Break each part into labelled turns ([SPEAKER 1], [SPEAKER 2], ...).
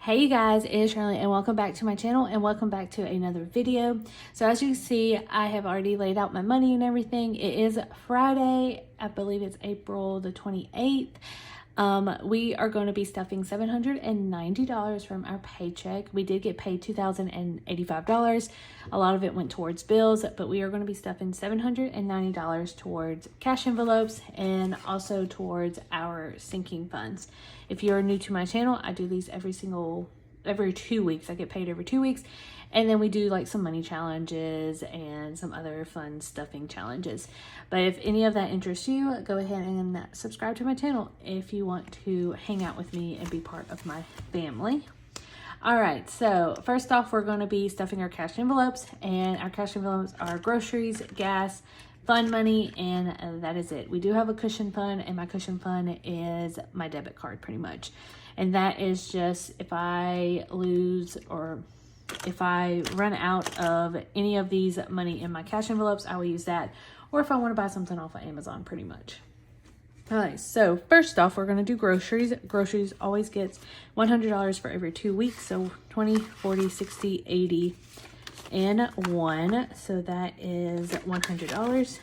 [SPEAKER 1] Hey you guys, it's Shirley and welcome back to my channel and welcome back to another video. So as you can see, I have already laid out my money and everything. It is Friday, I believe it's April the 28th. We are going to be stuffing $790 from our paycheck. We did get paid $2,085. A lot of it went towards bills, but we are going to be stuffing $790 towards cash envelopes and also towards our sinking funds. If you're new to my channel, I do these every 2 weeks. I get paid every 2 weeks. And then we do like some money challenges and some other fun stuffing challenges. But if any of that interests you, go ahead and subscribe to my channel if you want to hang out with me and be part of my family. All right, so first off, we're going to be stuffing our cash envelopes, and our cash envelopes are groceries, gas, fun money, and that is it. We do have a cushion fund, and my cushion fund is my debit card pretty much. And that is just if I lose or if I run out of any of these money in my cash envelopes, I will use that. Or if I want to buy something off of Amazon, pretty much. All right, so first off, we're going to do groceries. Groceries always gets $100 for every 2 weeks. So 20, 40, 60, 80, and 1. So that is $100.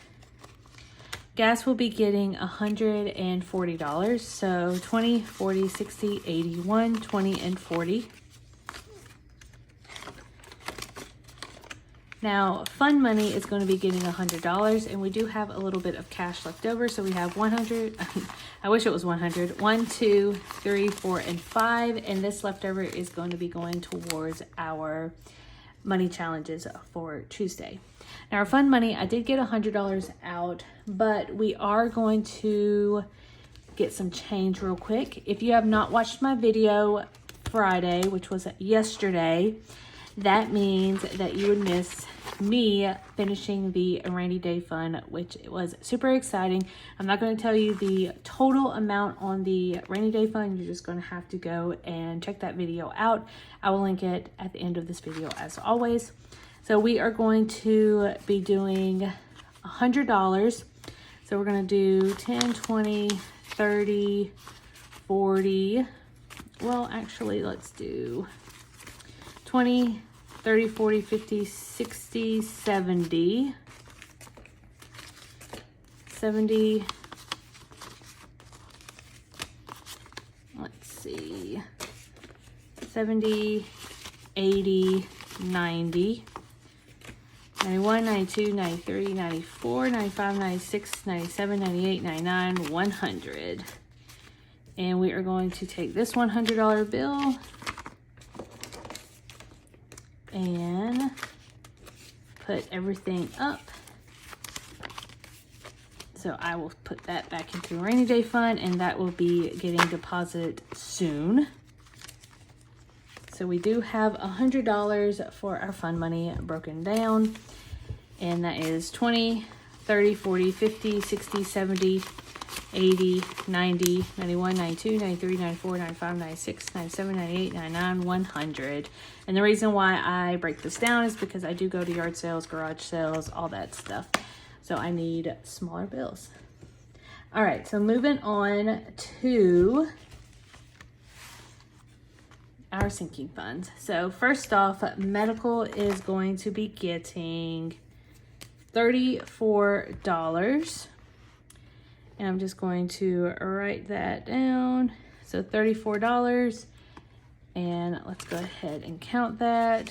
[SPEAKER 1] Gas will be getting $140. So 20, 40, 60, 80, 1, 20, and 40. Now, fun money is going to be getting $100, and we do have a little bit of cash left over. So we have 100. I wish it was 100. 1, 2, 3, 4, and 5. And this leftover is going to be going towards our money challenges for Tuesday. Now, our fun money, I did get $100 out, but we are going to get some change real quick. If you have not watched my video Friday, which was yesterday, that means that you would miss me finishing the rainy day fund, which was super exciting. I'm not going to tell you the total amount on the rainy day fund. You're just going to have to go and check that video out. I will link it at the end of this video as always. So we are going to be doing $100. So we're going to do 10, 20, 30, 40. Well, actually, let's do 20, 30, 40, 50, 60, 70, 70, let's see, 70, 80, 90, 91, 92, 93, 94, 95, 96, 97, 98, 99, 100. And we are going to take this $100 bill and put everything up. So I will put that back into the rainy day fund, and that will be getting deposited soon. So we do have $100 for our fund money broken down, and that is 20, 30, 40, 50, 60, 70, 80, 90, 91, 92, 93, 94, 95, 96, 97, 98, 99, 100. And the reason why I break this down is because I do go to yard sales, garage sales, all that stuff. So I need smaller bills. All right, so moving on to our sinking funds. So first off, medical is going to be getting $34. And I'm just going to write that down. So $34. And let's go ahead and count that.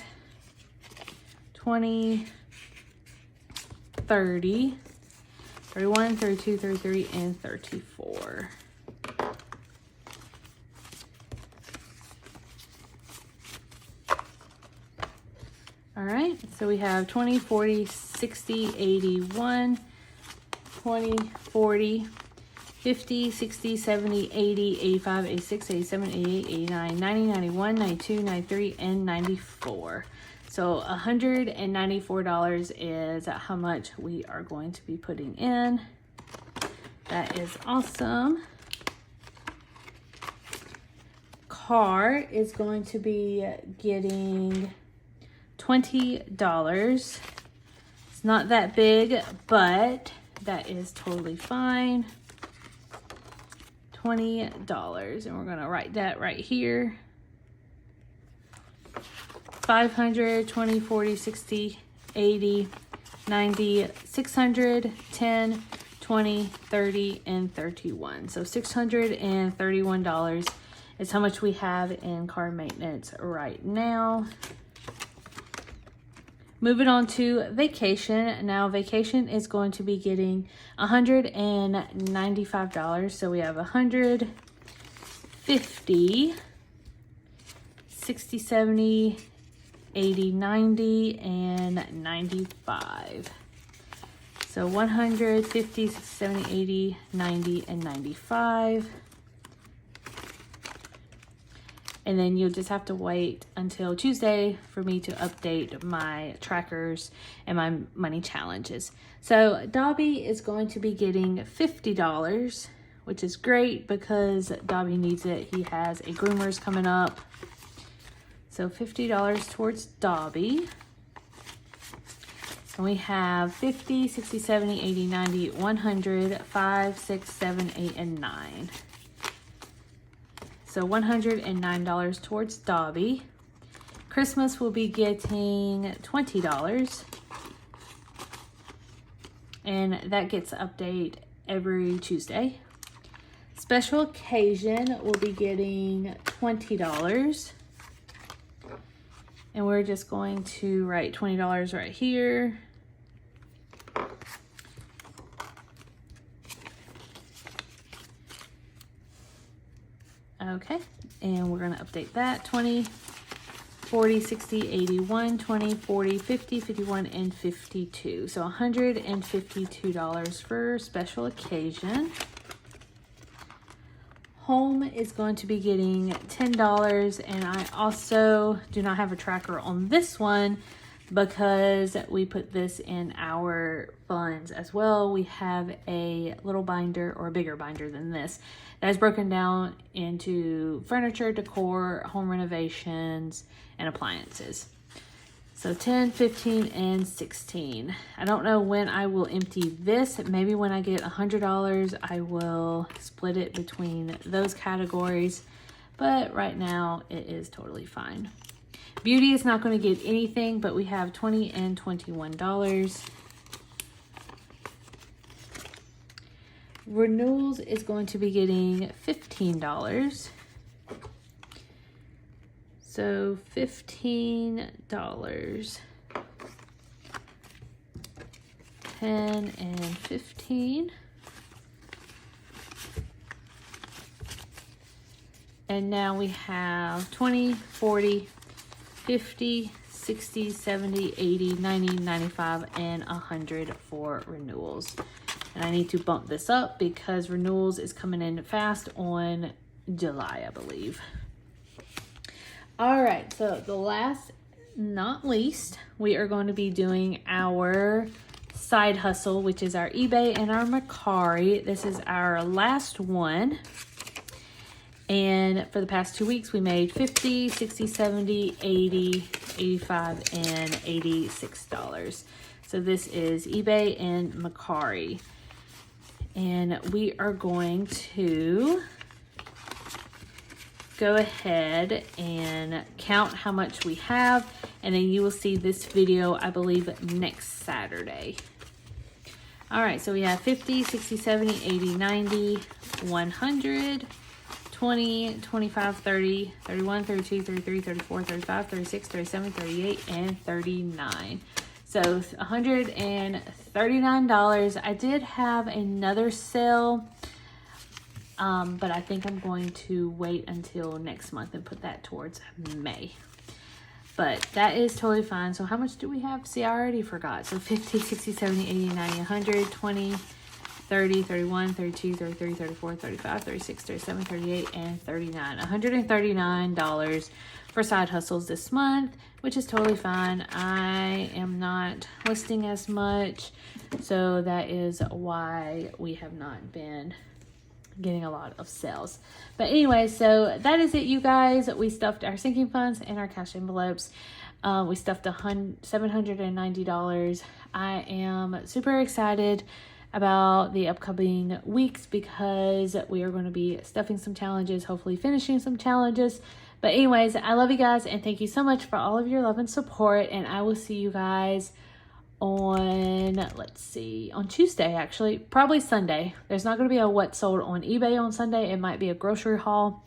[SPEAKER 1] 20, 30, 31, 32, 33, and 34. All right, so we have 20, 40, 60, 81, 20, 40, 50, 60, 70, 80, 85, 86, 87, 88, 89, 90, 91, 92, 93, and 94. So $194 is how much we are going to be putting in. That is awesome. Car is going to be getting $20. It's not that big, but that is totally fine. $20, and we're gonna write that right here. 500, 20, 40, 60, 80, 90, 600, 10, 20, 30, and 31. So $631 is how much we have in car maintenance right now. Moving on to vacation. Now vacation is going to be getting $195. So we have 150, 60, 70, 80, 90, and 95. So 150, 60, 70, 80, 90, and 95. And then you'll just have to wait until Tuesday for me to update my trackers and my money challenges. So Dobby is going to be getting $50, which is great because Dobby needs it. He has a groomers coming up. So $50 towards Dobby. So we have 50, 60, 70, 80, 90, 100, 5, 6, 7, 8, and 9. So $109 towards Dobby. Christmas will be getting $20. And that gets an update every Tuesday. Special occasion will be getting $20. And we're just going to write $20 right here. Okay, and we're going to update that. 20, 40, 60, 81, 20, 40, 50, 51, and 52. So $152 for special occasion. Home is going to be getting $10, and I also do not have a tracker on this one because we put this in our funds as well. We have a little binder, or a bigger binder than this, that is broken down into furniture, decor, home renovations, and appliances. So 10, 15, and 16. I don't know when I will empty this. Maybe when I get $100, I will split it between those categories. But right now, it is totally fine. Beauty is not going to get anything, but we have $20 and $21. Renewals is going to be getting $15. So $15, 10 and 15. And now we have 20, 40, 50, 60, 70, 80, 90, 95, and 100 for renewals. And I need to bump this up because renewals is coming in fast on July, I believe. All right, so the last, not least, we are going to be doing our side hustle, which is our eBay and our Mercari. This is our last one. And for the past 2 weeks, we made 50, 60, 70, 80, 85, and $86. So this is eBay and Mercari. And we are going to go ahead and count how much we have, and then you will see this video, I believe, next Saturday. All right, so we have 50, 60, 70, 80, 90, 100, 20, 25, 30, 31, 32, 33, 34, 35, 36, 37, 38, and 39. So $139. I did have another sale, but I think I'm going to wait until next month and put that towards May. But that is totally fine. So how much do we have? See, I already forgot. So 50, 60, 70, 80, 90, 100, 20, 30, 31, 32, 33, 34, 35, 36, 37, 38, and 39. $139 for side hustles this month, which is totally fine. I am not listing as much, so that is why we have not been getting a lot of sales. But anyway, so that is it, you guys. We stuffed our sinking funds and our cash envelopes. We stuffed $790. I am super excited about the upcoming weeks because we are going to be stuffing some challenges, hopefully finishing some challenges, But anyways, I love you guys, and thank you so much for all of your love and support, and I will see you guys on, let's see, on Tuesday, actually, probably Sunday. There's not going to be a what sold on eBay on Sunday. It might be a grocery haul,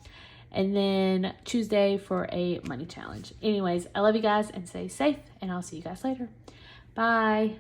[SPEAKER 1] and then Tuesday for a money challenge. Anyways, I love you guys, and stay safe, and I'll see you guys later. Bye.